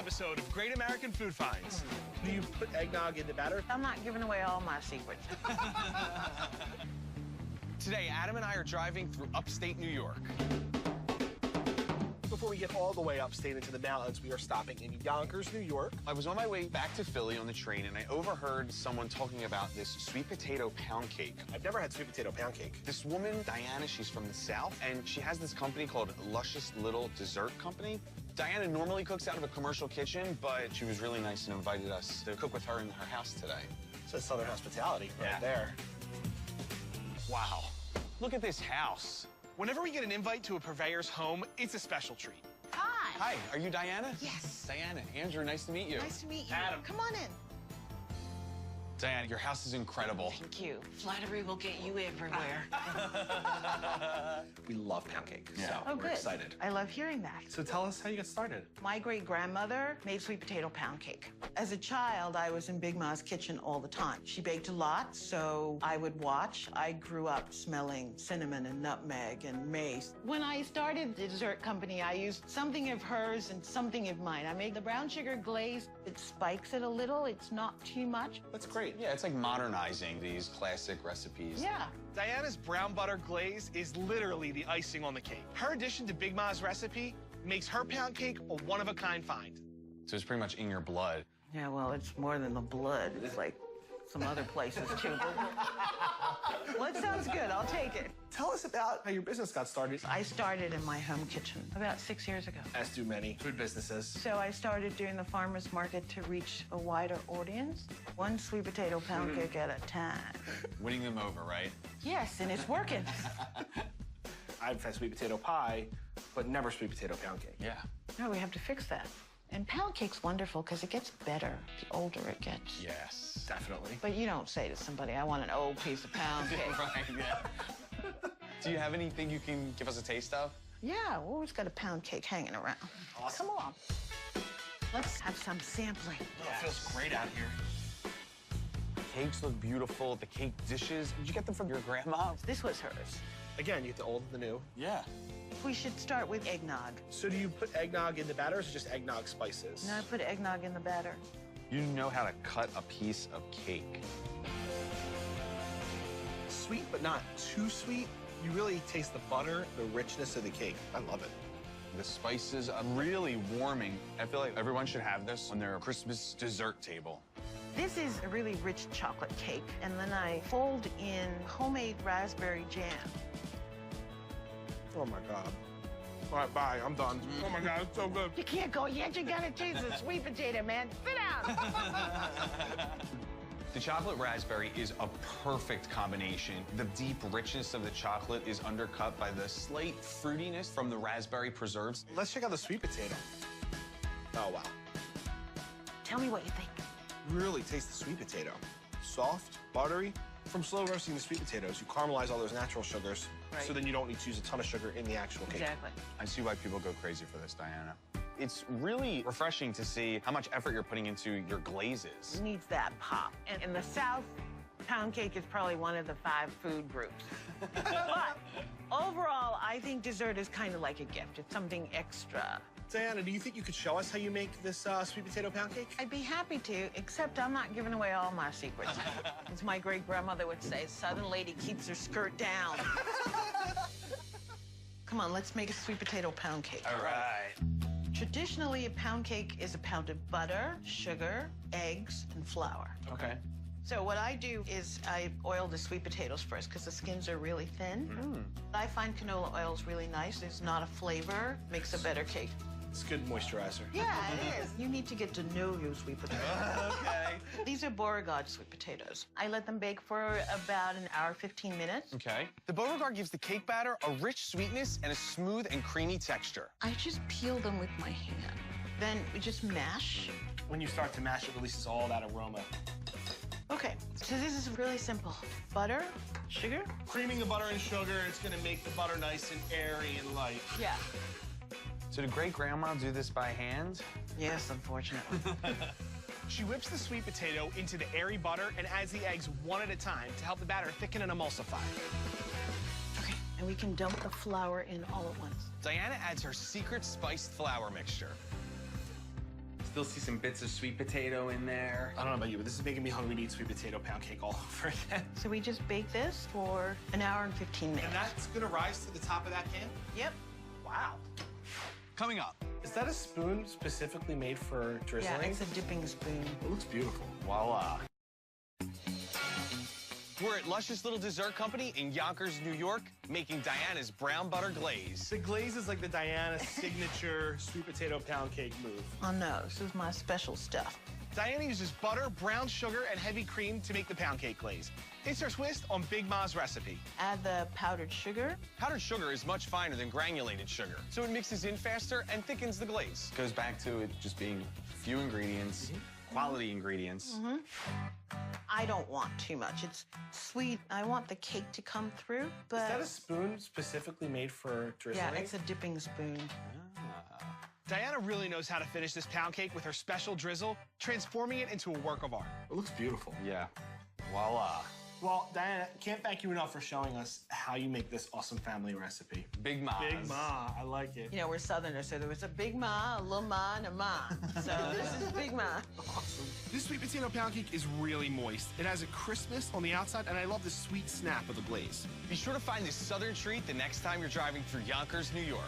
episode of Great American Food Finds. Do you put eggnog in the batter? I'm not giving away all my secrets. Today, Adam and I are driving through upstate New York. Before we get all the way upstate into the mountains, we are stopping in Yonkers, New York. I was on my way back to Philly on the train, and I overheard someone talking about this sweet potato pound cake. I've never had sweet potato pound cake. This woman, Diana, she's from the South, and she has this company called Luscious Little Dessert Company. Diana normally cooks out of a commercial kitchen, but she was really nice and invited us to cook with her in her house today. So it's Southern hospitality right there. Wow. Look at this house. Whenever we get an invite to a purveyor's home, it's a special treat. Hi. Hi, are you Diana? Yes. Diana, Andrew, nice to meet you. Nice to meet you. Adam. Come on in. Diana, your house is incredible. Thank you. Flattery will get you everywhere. We love pound cake, Yeah. so Oh, we're good. excited. I love hearing that. So tell us how you got started. My great-grandmother made sweet potato pound cake. As a child, I was in Big Ma's kitchen all the time. She baked a lot, so I would watch. I grew up smelling cinnamon and nutmeg and mace. When I started the dessert company, I used something of hers and something of mine. I made the brown sugar glaze. It spikes it a little. It's not too much. That's great. Yeah, it's like modernizing these classic recipes. Yeah. Diana's brown butter glaze is literally the icing on the cake. Her addition to Big Ma's recipe makes her pound cake a one-of-a-kind find. So it's pretty much in your blood. Yeah, well, it's more than the blood. It's like some other places, too. Well, it sounds good. I'll take it. Tell us about how your business got started. I started in my home kitchen about 6 years ago. As do many food businesses. So I started doing the farmer's market to reach a wider audience, one sweet potato pound cake at a time. Winning them over, right? Yes, and it's working. I've had sweet potato pie, but never sweet potato pound cake. Yeah. No, we have to fix that. And pound cake's wonderful because it gets better the older it gets. Yes. Definitely. But you don't say to somebody, I want an old piece of pound cake. Right, yeah. Do you have anything you can give us a taste of? Yeah, we always got a pound cake hanging around. Awesome. Come on. Let's have some sampling. Oh, it feels great out here. Cakes look beautiful. The cake dishes. Did you get them from your grandma? This was hers. Again, you get the old and the new. Yeah. We should start with eggnog. So do you put eggnog in the batter or is it just eggnog spices? No, I put eggnog in the batter. You know how to cut a piece of cake. Sweet, but not too sweet. You really taste the butter, the richness of the cake. I love it. The spices are really warming. I feel like everyone should have this on their Christmas dessert table. This is a really rich chocolate cake, and then I fold in homemade raspberry jam. Oh, my God. All right, bye. I'm done. Oh, my God, it's so good. You can't go yet. You gotta taste the sweet potato, man. Sit down. The chocolate raspberry is a perfect combination. The deep richness of the chocolate is undercut by the slight fruitiness from the raspberry preserves. Let's check out the sweet potato. Oh, wow. Tell me what you think. Really taste the sweet potato. Soft, buttery. From slow roasting the sweet potatoes, you caramelize all those natural sugars, Right. so then you don't need to use a ton of sugar in the actual cake. Exactly. I see why people go crazy for this, Diana. It's really refreshing to see how much effort you're putting into your glazes. It needs that pop. And in the South, pound cake is probably one of the 5 food groups. But overall, I think dessert is kind of like a gift. It's something extra. Diana, do you think you could show us how you make this sweet potato pound cake? I'd be happy to, except I'm not giving away all my secrets. As my great-grandmother would say, Southern lady keeps her skirt down. Come on, let's make a sweet potato pound cake. All right. Traditionally, a pound cake is a pound of butter, sugar, eggs, and flour. Okay. So what I do is I oil the sweet potatoes first because the skins are really thin. I find canola oil is really nice. There's not a flavor, makes a better cake. It's good moisturizer. Yeah, it is. You need to get to know your sweet potatoes. Okay. These are Beauregard sweet potatoes. I let them bake for about an hour, 15 minutes. Okay. The Beauregard gives the cake batter a rich sweetness and a smooth and creamy texture. I just peel them with my hand. Then we just mash. When you start to mash, it releases all that aroma. Okay, so this is really simple. Butter, sugar. Creaming the butter and sugar, it's gonna make the butter nice and airy and light. Yeah. So did great-grandma do this by hand? Yes, unfortunately. She whips the sweet potato into the airy butter and adds the eggs one at a time to help the batter thicken and emulsify. Okay, and we can dump the flour in all at once. Diana adds her secret spiced flour mixture. Still see some bits of sweet potato in there. I don't know about you, but this is making me hungry to eat sweet potato pound cake all over again. So we just bake this for an hour and 15 minutes. And that's gonna rise to the top of that pan? Yep. Wow. Coming up. Is that a spoon specifically made for drizzling? Yeah, it's a dipping spoon. It looks beautiful. Voila. We're at Luscious Little Dessert Company in Yonkers, New York, making Diana's brown butter glaze. The glaze is like the Diana signature sweet potato pound cake move. Oh no, this is my special stuff. Diana uses butter, brown sugar, and heavy cream to make the pound cake glaze. It's her twist on Big Ma's recipe. Add the powdered sugar. Powdered sugar is much finer than granulated sugar, so it mixes in faster and thickens the glaze. Goes back to it just being few ingredients, quality ingredients. I don't want too much. It's sweet. I want the cake to come through, but... Is that a spoon specifically made for drizzling? yeah, it's a dipping spoon. Diana really knows how to finish this pound cake with her special drizzle, transforming it into a work of art. It looks beautiful. Yeah. Voila. Well, Diana, can't thank you enough for showing us how you make this awesome family recipe. Big Ma's. Big Ma, I like it. You know, we're Southerners, so there was a Big Ma, a little Ma, and a Ma. So this is Big Ma. Awesome. This sweet potato pound cake is really moist. It has a crispness on the outside, and I love the sweet snap of the glaze. Be sure to find this Southern treat the next time you're driving through Yonkers, New York.